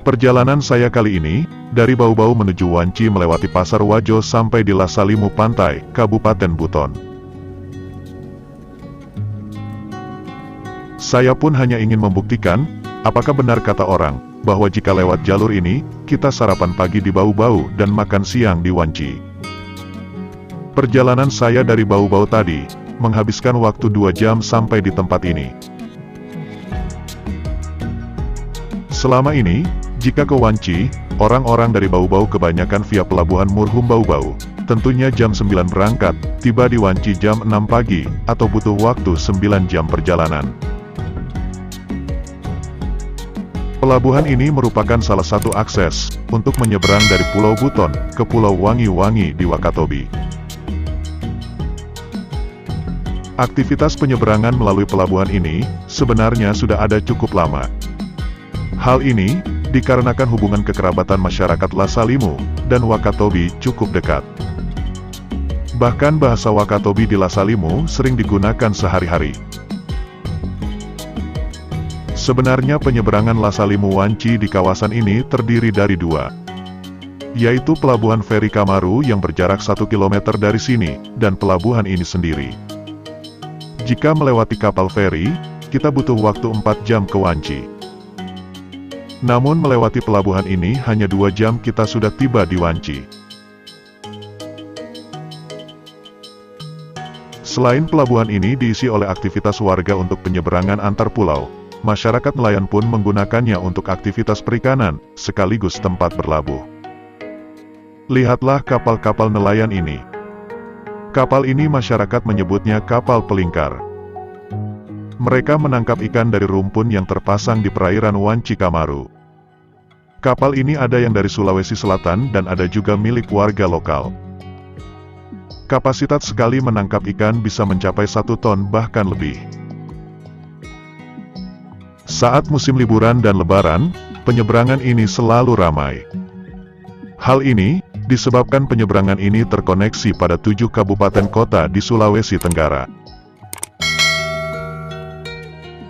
Perjalanan saya kali ini, dari Bau-Bau menuju Wanci melewati Pasar Wajo sampai di Lasalimu Pantai, Kabupaten Buton. Saya pun hanya ingin membuktikan, apakah benar kata orang, bahwa jika lewat jalur ini, kita sarapan pagi di Bau-Bau dan makan siang di Wanci. Perjalanan saya dari Bau-Bau tadi, menghabiskan waktu 2 jam sampai di tempat ini. Selama ini, jika ke Wanci, orang-orang dari Bau-Bau kebanyakan via pelabuhan Murhum Bau-Bau. Tentunya jam 9 berangkat, tiba di Wanci jam 6 pagi, atau butuh waktu 9 jam perjalanan. Pelabuhan ini merupakan salah satu akses, untuk menyeberang dari Pulau Buton, ke Pulau Wangi-Wangi di Wakatobi. Aktivitas penyeberangan melalui pelabuhan ini, sebenarnya sudah ada cukup lama. Hal ini, dikarenakan hubungan kekerabatan masyarakat Lasalimu dan Wakatobi cukup dekat. Bahkan bahasa Wakatobi di Lasalimu sering digunakan sehari-hari. Sebenarnya penyeberangan Lasalimu Wanci di kawasan ini terdiri dari 2. Yaitu Pelabuhan Feri Kamaru yang berjarak 1 km dari sini, dan pelabuhan ini sendiri. Jika melewati kapal feri, kita butuh waktu 4 jam ke Wanci. Namun melewati pelabuhan ini hanya 2 jam kita sudah tiba di Wanci. Selain pelabuhan ini diisi oleh aktivitas warga untuk penyeberangan antar pulau, masyarakat nelayan pun menggunakannya untuk aktivitas perikanan, sekaligus tempat berlabuh. Lihatlah kapal-kapal nelayan ini. Kapal ini masyarakat menyebutnya kapal pelingkar. Mereka menangkap ikan dari rumpun yang terpasang di perairan Wanci Kamaru. Kapal ini ada yang dari Sulawesi Selatan dan ada juga milik warga lokal. Kapasitas sekali menangkap ikan bisa mencapai 1 ton bahkan lebih. Saat musim liburan dan lebaran, penyeberangan ini selalu ramai. Hal ini disebabkan penyeberangan ini terkoneksi pada 7 kabupaten kota di Sulawesi Tenggara.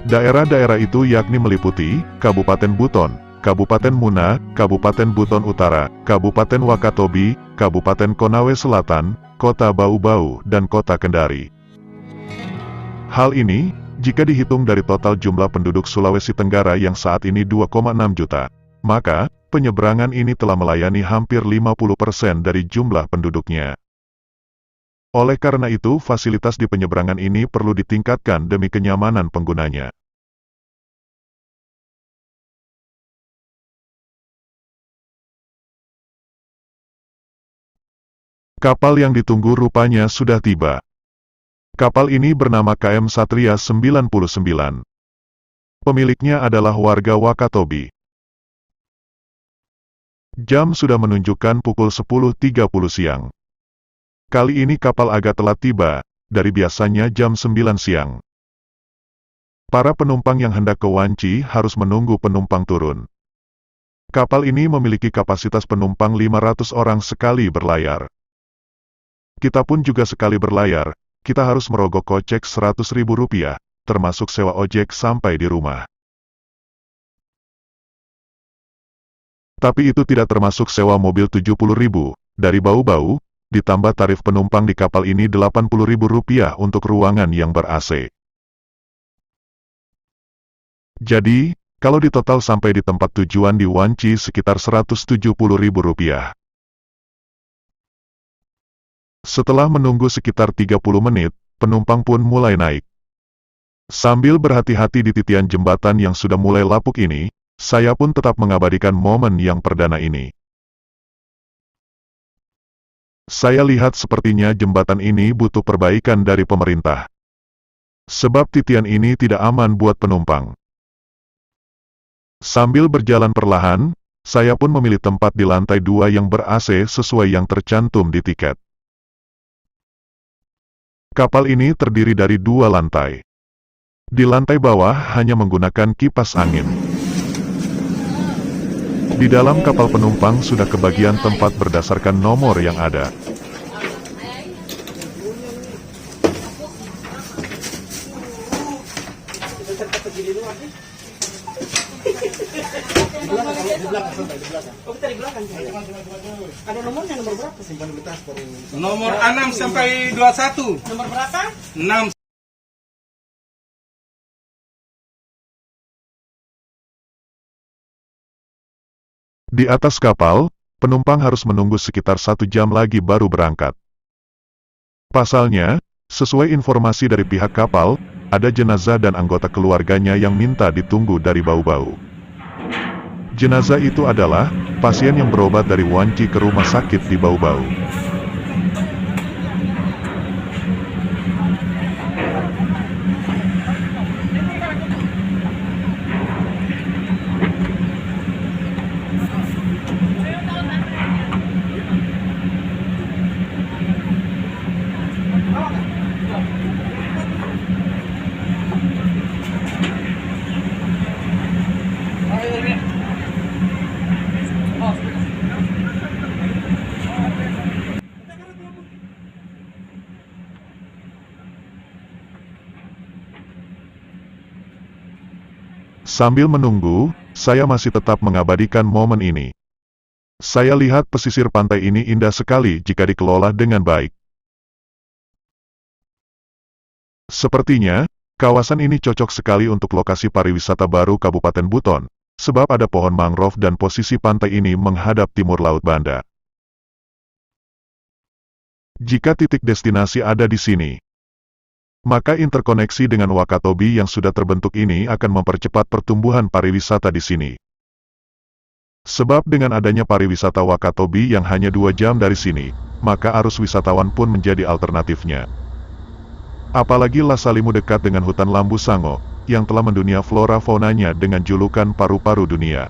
Daerah-daerah itu yakni meliputi Kabupaten Buton, Kabupaten Muna, Kabupaten Buton Utara, Kabupaten Wakatobi, Kabupaten Konawe Selatan, Kota Bau-Bau, dan Kota Kendari. Hal ini, jika dihitung dari total jumlah penduduk Sulawesi Tenggara yang saat ini 2,6 juta, maka penyeberangan ini telah melayani hampir 50% dari jumlah penduduknya. Oleh karena itu, fasilitas di penyeberangan ini perlu ditingkatkan demi kenyamanan penggunanya. Kapal yang ditunggu rupanya sudah tiba. Kapal ini bernama KM Satria 99. Pemiliknya adalah warga Wakatobi. Jam sudah menunjukkan pukul 10.30 siang. Kali ini kapal agak telat tiba, dari biasanya jam 9 siang. Para penumpang yang hendak ke Wanci harus menunggu penumpang turun. Kapal ini memiliki kapasitas penumpang 500 orang sekali berlayar. Kita pun juga sekali berlayar, kita harus merogoh kocek Rp100.000, termasuk sewa ojek sampai di rumah. Tapi itu tidak termasuk sewa mobil Rp70.000, dari Bau-Bau, ditambah tarif penumpang di kapal ini Rp80.000 untuk ruangan yang ber-AC. Jadi, kalau ditotal sampai di tempat tujuan di Wanci sekitar Rp170.000. Setelah menunggu sekitar 30 menit, penumpang pun mulai naik. Sambil berhati-hati di titian jembatan yang sudah mulai lapuk ini, saya pun tetap mengabadikan momen yang perdana ini. Saya lihat sepertinya jembatan ini butuh perbaikan dari pemerintah. Sebab titian ini tidak aman buat penumpang. Sambil berjalan perlahan, saya pun memilih tempat di lantai 2 yang ber-AC sesuai yang tercantum di tiket. Kapal ini terdiri dari 2 lantai. Di lantai bawah hanya menggunakan kipas angin. Di dalam kapal penumpang sudah kebagian tempat berdasarkan nomor yang ada. belakang. Ada nomornya, nomor berapa? Simpan di tas baru. Nomor 6 sampai 21. Nomor berapa? 6. Di atas kapal, penumpang harus menunggu sekitar 1 jam lagi baru berangkat. Pasalnya, sesuai informasi dari pihak kapal, ada jenazah dan anggota keluarganya yang minta ditunggu dari Bau-Bau. Jenazah itu adalah pasien yang berobat dari Wanci ke rumah sakit di Bau-Bau. Sambil menunggu, saya masih tetap mengabadikan momen ini. Saya lihat pesisir pantai ini indah sekali jika dikelola dengan baik. Sepertinya, kawasan ini cocok sekali untuk lokasi pariwisata baru Kabupaten Buton, sebab ada pohon mangrove dan posisi pantai ini menghadap timur Laut Banda. Jika titik destinasi ada di sini, maka interkoneksi dengan Wakatobi yang sudah terbentuk ini akan mempercepat pertumbuhan pariwisata di sini. Sebab dengan adanya pariwisata Wakatobi yang hanya 2 jam dari sini, maka arus wisatawan pun menjadi alternatifnya. Apalagi Lasalimu dekat dengan hutan Lambu Sango, yang telah mendunia flora faunanya dengan julukan paru-paru dunia.